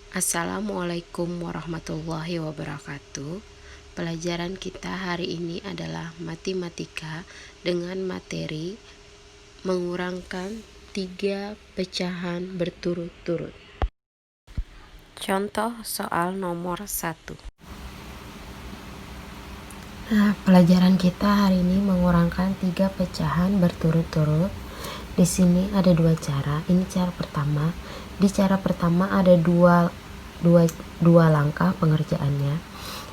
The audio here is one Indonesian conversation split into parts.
Assalamualaikum warahmatullahi wabarakatuh. Pelajaran kita hari ini adalah matematika dengan materi mengurangkan 3 pecahan berturut-turut. Contoh soal nomor 1. Nah, pelajaran kita hari ini mengurangkan 3 pecahan berturut-turut. Di sini ada 2 cara. Ini cara pertama. Di cara pertama ada dua langkah pengerjaannya.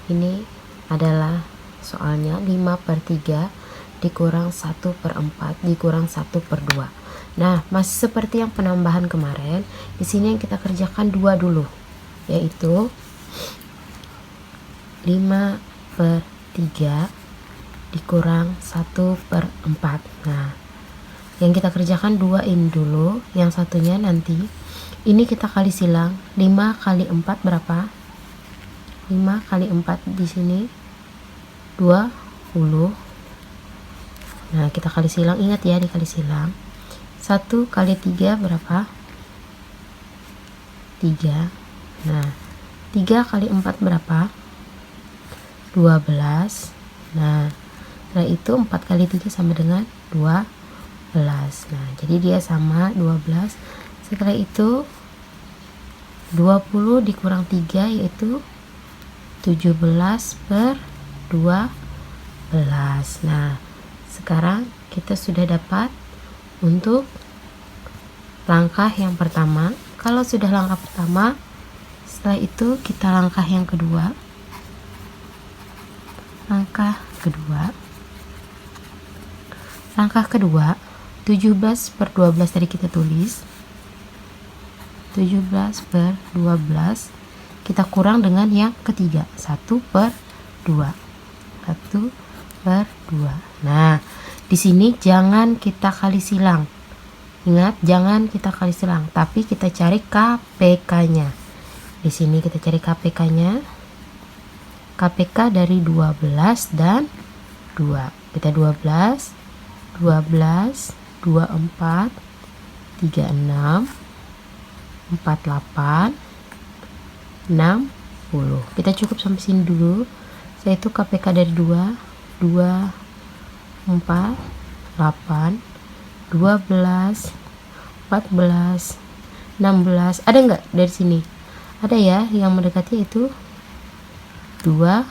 Ini adalah soalnya 5/3 dikurang 1/4 dikurang 1/2. Nah, masih seperti yang penambahan kemarin. Di sini yang kita kerjakan 2 dulu, yaitu 5/3 dikurang 1/4. Nah, yang kita kerjakan 2 ini dulu, yang satunya nanti. Ini kita kali silang. 5 kali 4 berapa? 5 kali 4 di sini 20. Nah, kita kali silang, ingat ya dikali silang. 1 kali 3 berapa? 3. Nah, 3 kali 4 berapa? 12. Nah, setelah itu 4 kali 3 sama dengan 12. Nah, jadi dia sama 12. Setelah itu 20 dikurang 3 yaitu 17/12. Nah, sekarang kita sudah dapat untuk langkah yang pertama. Kalau sudah langkah pertama, setelah itu kita langkah yang kedua. Langkah kedua 17/12 tadi kita tulis. 17/12 kita kurang dengan yang ketiga, 1/2. 1/2. Nah, di sini jangan kita kali silang. Ingat, jangan kita kali silang, tapi kita cari KPK-nya. Di sini kita cari KPK-nya. KPK dari 12 dan 2. Kita 12, 24, 36, 48, 60. Kita cukup sampai sini dulu. Setelah itu KPK dari 2, 4, 8, 12, 14, 16. Ada nggak dari sini? Ada ya, yang mendekati itu 12.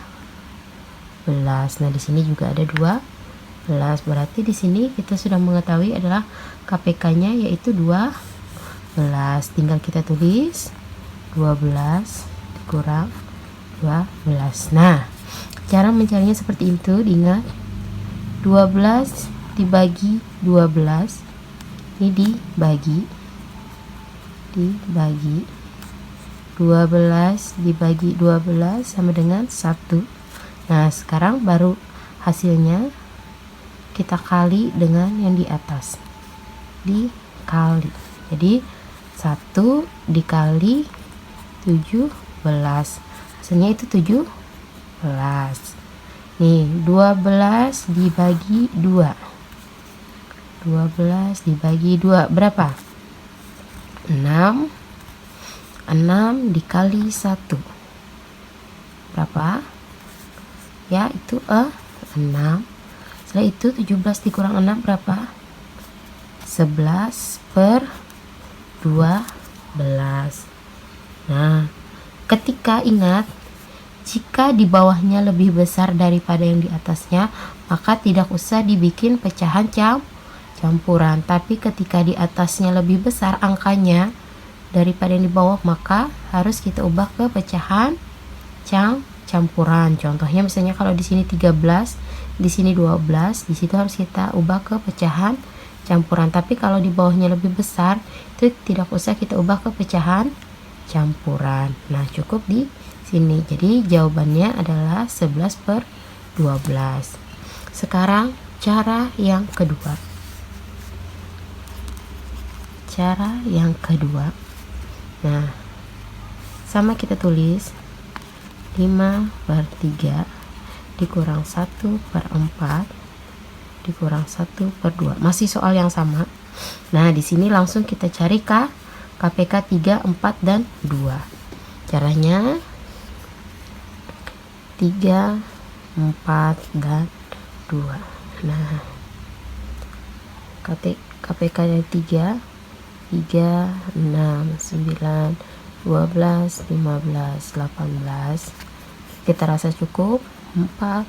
Nah, di sini juga ada 12. Berarti di sini kita sudah mengetahui adalah KPK-nya yaitu 12. Tinggal kita tulis 12 dikurang 12. Nah, cara mencarinya seperti itu. Diingat, 12 dibagi 12. Ini dibagi 12 dibagi 12 sama dengan 1. Nah, sekarang baru hasilnya kita kali dengan yang di atas. Dikali. Jadi 1 dikali 17. Hasilnya itu 17. Nih, 12 dibagi 2. 12 dibagi 2 berapa? 6. 6 dikali 1 berapa? Ya, itu 6. Setelah itu 17 dikurang 6 berapa? 11/12. Nah, ketika ingat, jika di bawahnya lebih besar daripada yang di atasnya, maka tidak usah dibikin pecahan campuran. Tapi ketika di atasnya lebih besar angkanya daripada yang di bawah, maka harus kita ubah ke pecahan campuran. Contohnya misalnya kalau di sini 13, di sini 12, di situ harus kita ubah ke pecahan campuran. Tapi kalau di bawahnya lebih besar, itu tidak usah kita ubah ke pecahan campuran. Nah, cukup di sini. Jadi jawabannya adalah 11/12. Sekarang cara yang kedua. Nah, sama kita tulis 5/3 dikurang 1/4 dikurang 1/2. Masih soal yang sama. Nah, di sini langsung kita cari KPK 3, 4, dan 2. Caranya 3, 4, dan 2. Nah, KPK nya 3, 6, 9, 12, 15, 18. Kita rasa cukup. 4,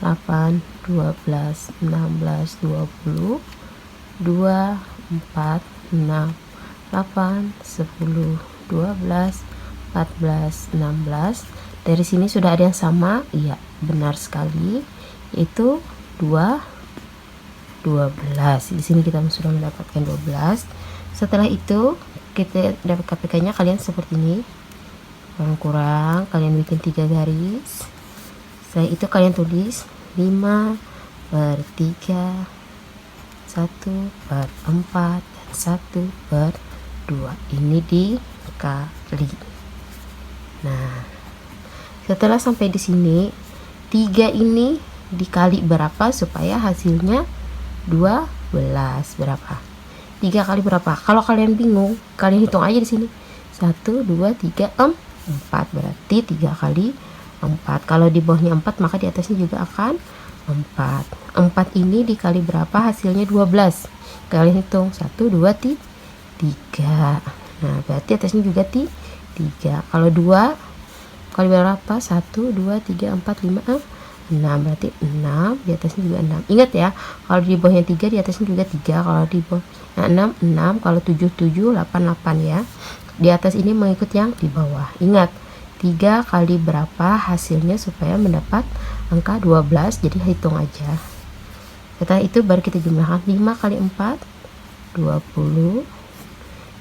8, 12, 16, 20, 2, 4, 6, 8, 10, 12, 14, 16. Dari sini sudah ada yang sama. Iya, benar sekali, yaitu 2, 12. Di sini kita sudah mendapatkan 12. Setelah itu kita dapat KPK-nya kalian seperti ini. Kurang kalian bikin 3 garis. Setelah itu kalian tulis 5/3, 1/4, dan 1/2. Ini dikali. Nah, setelah sampai di sini, 3 ini dikali berapa supaya hasilnya 12? Berapa? 3 kali berapa? Kalau kalian bingung, kalian hitung aja di sini. 1, 2, 3, 4. Berarti 3 kali 4. Kalau di bawahnya 4, maka di atasnya juga akan 4. 4 ini dikali berapa? Hasilnya 12. Kalian hitung 1, 2, 3. Nah, berarti atasnya juga 3. Kalau 2 kali berapa? 1, 2, 3, 4, 5, 6. Berarti 6, di atasnya juga 6. Ingat ya, kalau di bawahnya 3, di atasnya juga 3. Kalau di bawah 6, 6. Kalau 7, 7. 8, 8 ya. Di atas ini mengikut yang di bawah. Ingat, 3 kali berapa hasilnya supaya mendapat angka 12. Jadi hitung aja. Setelah itu baru kita jumlahkan. 5 kali 4, 20.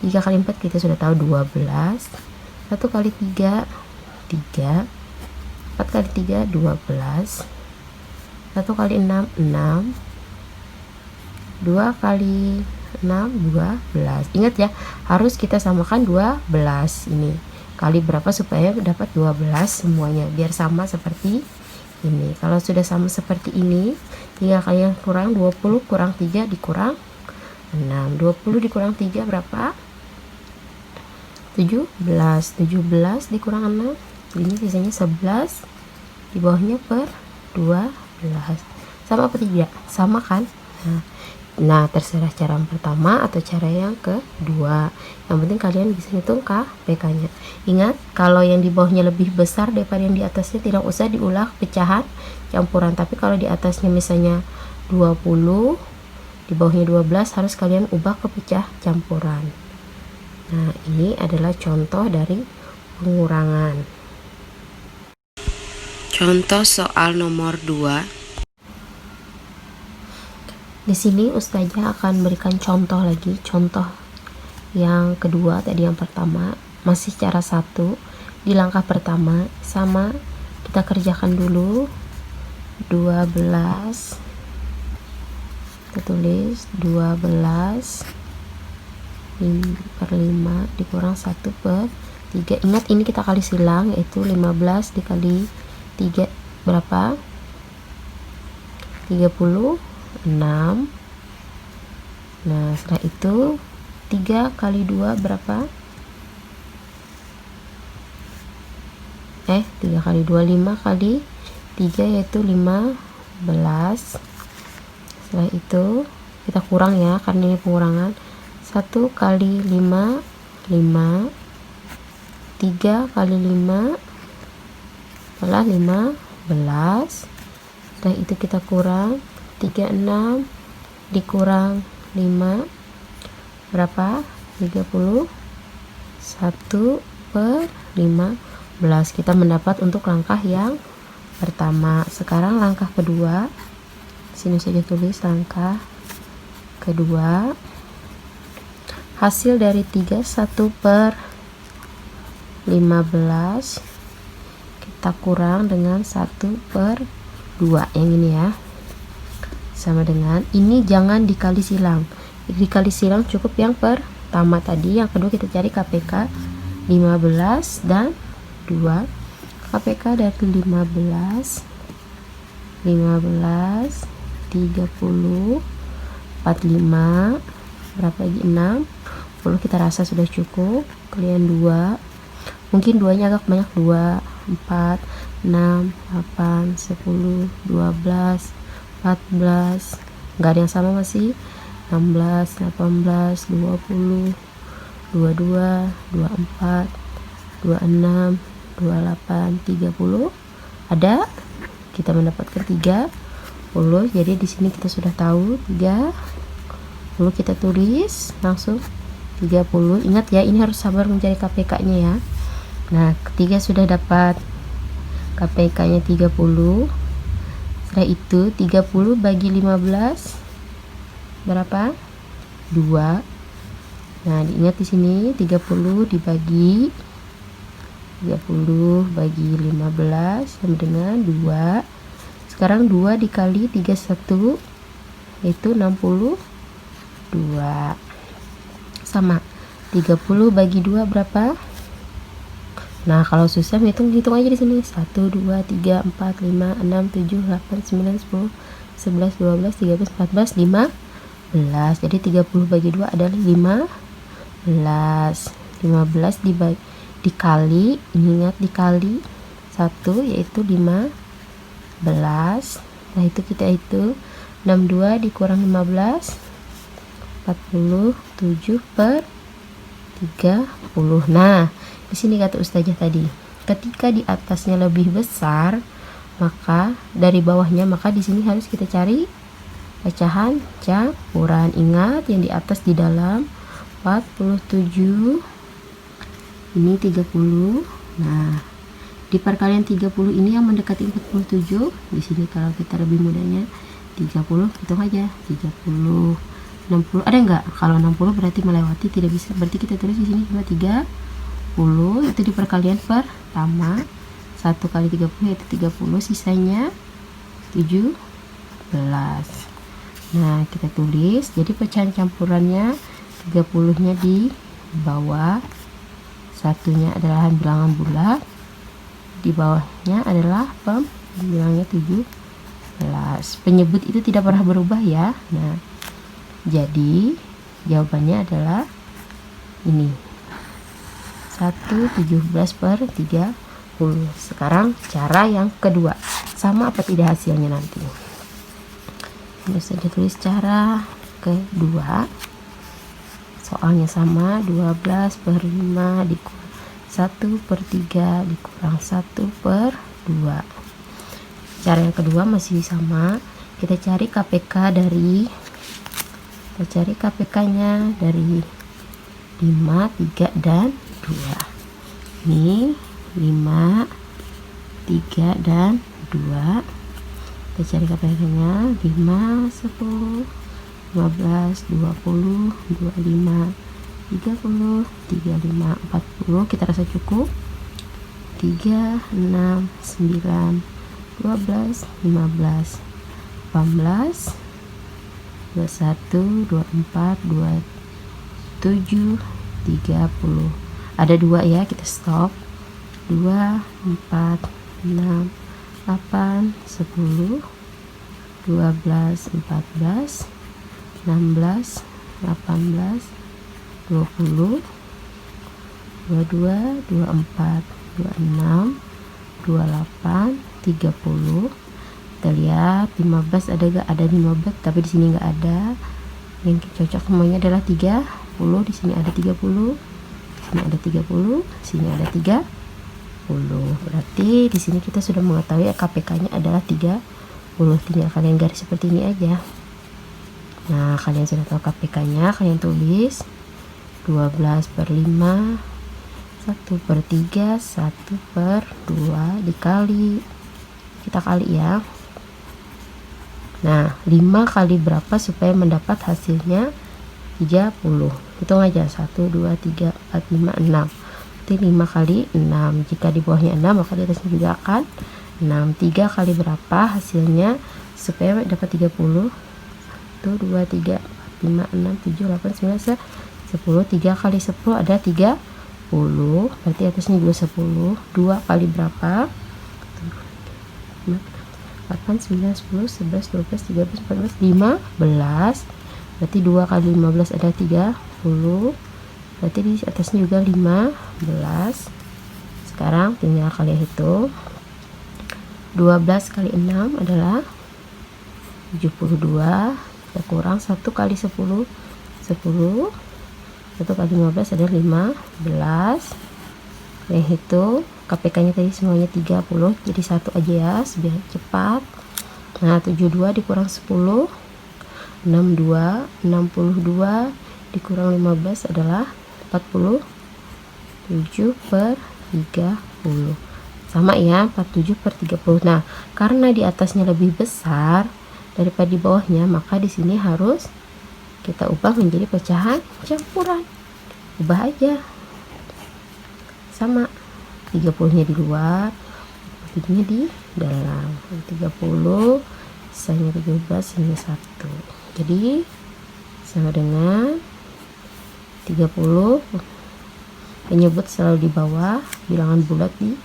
3 kali 4 kita sudah tahu 12. 1 kali 3, 3. 4 kali 3, 12. 1 kali 6, 6. 2 kali 6, 12. Ingat ya, harus kita samakan 12 ini. Kali berapa supaya dapat 12 semuanya, biar sama seperti ini. Kalau sudah sama seperti ini, tinggal kalian kurang 20 kurang 3 dikurang 6. 20 dikurang 3 berapa? 17. 17 dikurang 6, ini sisanya 11. Di bawahnya per 12. Sama apa tidak? Sama kan? Nah, terserah cara yang pertama atau cara yang kedua. Yang penting kalian bisa hitung KPK-nya. Ingat, kalau yang di bawahnya lebih besar daripada yang di atasnya, tidak usah diulang pecahan campuran. Tapi kalau di atasnya misalnya 20, di bawahnya 12, harus kalian ubah ke pecah campuran. Nah, ini adalah contoh dari pengurangan. Contoh soal nomor 2. Di sini Ustazah akan berikan contoh lagi, contoh yang kedua. Tadi yang pertama masih cara 1. Di langkah pertama sama, kita kerjakan dulu. 12, kita tulis 12 per 5 dikurang 1/3. Ingat, ini kita kali silang, yaitu 15 dikali 3 berapa? 36. Nah, setelah itu 3 kali 2 berapa? 3 kali 2, 5 kali 3 yaitu 15. Setelah itu kita kurang ya, karena ini pengurangan. 1 kali 5, 5. 3 kali 5 adalah 15. Setelah itu kita kurang. 36 dikurang 5 berapa? 31/15. Kita mendapat untuk langkah yang pertama. Sekarang langkah kedua. Sini saja tulis langkah kedua. Hasil dari 3, 1/15 kita kurang dengan 1/2 yang ini ya, sama dengan ini. Jangan dikali silang, dikali silang cukup yang pertama tadi. Yang kedua kita cari KPK 15 dan 2. KPK dari 15 30 45 berapa lagi, 60. Kita rasa sudah cukup. Kalian 2 mungkin duanya agak banyak, 2, 4, 6, 8, 10, 12, 14, nggak ada yang sama, masih 16, 18, 20, 22, 24, 26, 28, 30. Ada, kita mendapatkan 30. Jadi di sini kita sudah tahu 30, kita tulis langsung 30. Ingat ya, ini harus sabar mencari KPK-nya ya. Nah, ketiga sudah dapat KPK-nya 30. Setelah itu 30 bagi 15 berapa? 2. Nah, diingat di sini 30 dibagi 30 bagi 15 sama dengan 2. Sekarang 2 dikali 31 yaitu 62. Sama 30 bagi 2 berapa? Nah, kalau susah hitung aja di sini. 1 2 3 4 5 6 7 8 9 10 11 12 13 14 15. Jadi 30 bagi 2 adalah 15. 15 dikali, ingat dikali 1 yaitu 15. Nah, itu kita hitung 62 dikurang 15 47 per 30. Nah, di sini kata ustazah tadi, ketika di atasnya lebih besar maka dari bawahnya, maka di sini harus kita cari pecahan campuran. Ingat yang di atas di dalam 47, ini 30. Nah, di perkalian 30 ini yang mendekati 47. Di sini kalau kita lebih mudahnya 30, hitung aja 30. 60 ada enggak? Kalau 60 berarti melewati, tidak bisa, berarti kita tulis di sini cuma 30. Itu di perkalian pertama. 1 kali 30 yaitu 30, sisanya 17. Nah, kita tulis, jadi pecahan campurannya 30 nya di bawah, satunya adalah bilangan bulat, di bawahnya adalah bilangnya 17. Penyebut itu tidak pernah berubah ya. Nah, jadi jawabannya adalah ini 1/17 per 30. Sekarang cara yang kedua, sama apa tidak hasilnya nanti. Ini saja tulis cara kedua. Soalnya sama, 12 per 5 dikurang 1/3 dikurang 1/2. Cara yang kedua masih sama. Kita cari KPK-nya dari 5, 3, dan 2. Ini 5, 3, dan 2. Kita cari KPK-nya 5, 10, 15, 20, 25, 30, 35, 40. Kita rasa cukup. 3, 6, 9, 12, 15, 18, 21, 24, 27, 30. Ada 2 ya, kita stop. 2, 4, 6, 8, 10, 12, 14, 16, 18, 20, 22, 24, 26, 28, 30. Kita lihat 15 ada gak? Ada 15, tapi di sini nggak ada. Yang cocok semuanya adalah 30. Di sini ada 30, di sini ada 30, di sini ada 30. Berarti di sini kita sudah mengetahui KPK-nya adalah 30. Tinggal kalian garis seperti ini aja. Nah, kalian sudah tahu KPK-nya, kalian tulis 12 per 5, 1/3, 1/2 dikali, kita kali ya. Nah, 5 kali berapa supaya mendapat hasilnya 30? Hitung aja, 1, 2, 3, 4, 5, 6. Berarti 5 kali 6. Jika di bawahnya 6, maka di atasnya juga akan 6. 3 kali berapa hasilnya supaya dapat 30? 1, 2, 3, 4, 5, 6, 7, 8, 9, 10. 3 kali 10 ada 30. Berarti atasnya juga 10. 2 kali berapa? 8, 9, 10, 11, 12, 13, 14, 15. Berarti 2 kali 15 ada 30. Berarti di atasnya juga 15. Sekarang tinggal kalian hitung. 12 kali 6 adalah 72. Kita kurang 1 kali 10, 10. 1 kali 15 adalah 15. Yang hitung KPK nya tadi semuanya 30, jadi 1 aja ya biar cepat. Nah 72 dikurang 10, 62. 62 dikurang 15 adalah 47 per 30. Sama ya, 47 per 30. Nah karena di atasnya lebih besar daripada di bawahnya, maka di sini harus kita ubah menjadi pecahan campuran. Ubah aja. Sama, 30 nya di luar, 3 nya di dalam. 30 sisanya 17 ini 1. Jadi sama dengan 30 penyebut selalu di bawah, bilangan bulat di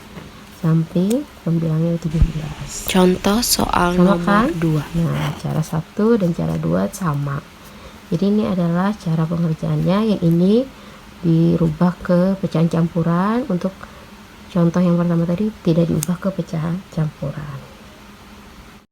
samping, pembilangnya 17. Contoh soal Sama nomor kan? 2. Nah, cara 1 dan cara 2 sama. Jadi ini adalah cara pengerjaannya. Yang ini dirubah ke pecahan campuran. Untuk contoh yang pertama tadi tidak diubah ke pecahan campuran.